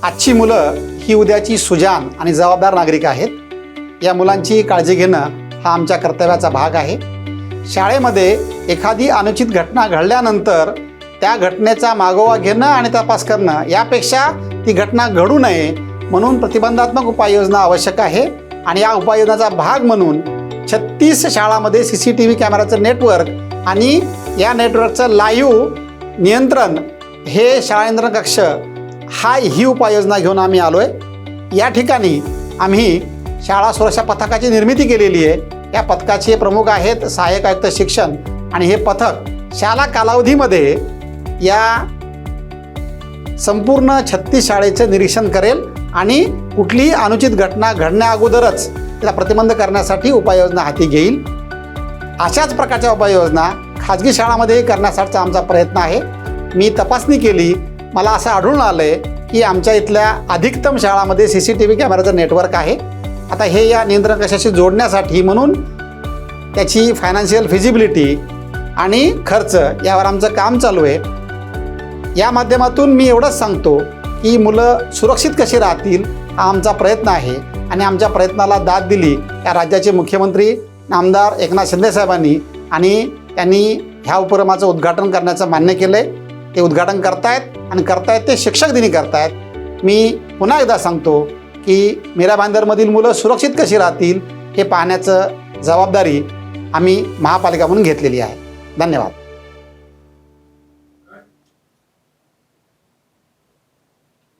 आजची मुलं ही उद्याची सुजाण आणि जबाबदार नागरिक आहेत। या मुलांची काळजी घेणं हा आमच्या कर्तव्याचा भाग आहे। शाळेमध्ये एखादी अनुचित घटना घडल्यानंतर त्या घटनेचा मागोवा घेणं आणि तपास करणं यापेक्षा ती घटना घडू नये म्हणून प्रतिबंधात्मक उपाययोजना आवश्यक आहे। आणि या उपाययोजनाचा भाग म्हणून 36 शाळांमध्ये CCTV कॅमेराचं नेटवर्क आणि या नेटवर्कचं लाईव्ह नियंत्रण हे शाळा नियंत्रण कक्ष ही उपाययोजना घेऊन आम्ही आलोय। या ठिकाणी आम्ही शाळा सुरक्षा पथकाची निर्मिती केलेली आहे। या पथकाचे प्रमुख आहेत सहाय्यक आयुक्त शिक्षण आणि हे पथक शाळा कालावधीमध्ये या संपूर्ण 36 शाळेचं निरीक्षण करेल आणि कुठलीही अनुचित घटना घडण्या अगोदरच त्याला प्रतिबंध करण्यासाठी उपाययोजना हाती घेईल। अशाच प्रकारच्या उपाययोजना खाजगी शाळांमध्ये करण्यासाठीचा आमचा प्रयत्न आहे। मी तपासणी केली, मला असं आढळून आलंय की आमच्या इथल्या अधिकतम शाळांमध्ये CCTV कॅमेराचं नेटवर्क आहे। आता हे या नियंत्रण कक्षाशी जोडण्यासाठी म्हणून त्याची फायनान्शियल फिजिबिलिटी आणि खर्च यावर आमचं काम चालू आहे। या माध्यमातून मी एवढंच सांगतो की मुलं सुरक्षित कशी राहतील हा आमचा प्रयत्न आहे आणि आमच्या प्रयत्नाला दाद दिली या राज्याचे मुख्यमंत्री आमदार एकनाथ शिंदे साहेबांनी आणि त्यांनी ह्या उपक्रमाचं उद्घाटन करण्याचं मान्य केलं आहे। ते उद्घाटन करतायत आणि करतायत ते शिक्षक दिनी करतायत। मी पुन्हा एकदा सांगतो की मीरा भाईंदरमधील मुलं सुरक्षित कशी राहतील हे पाहण्याचं जबाबदारी आम्ही महापालिका म्हणून घेतलेली आहे। धन्यवाद।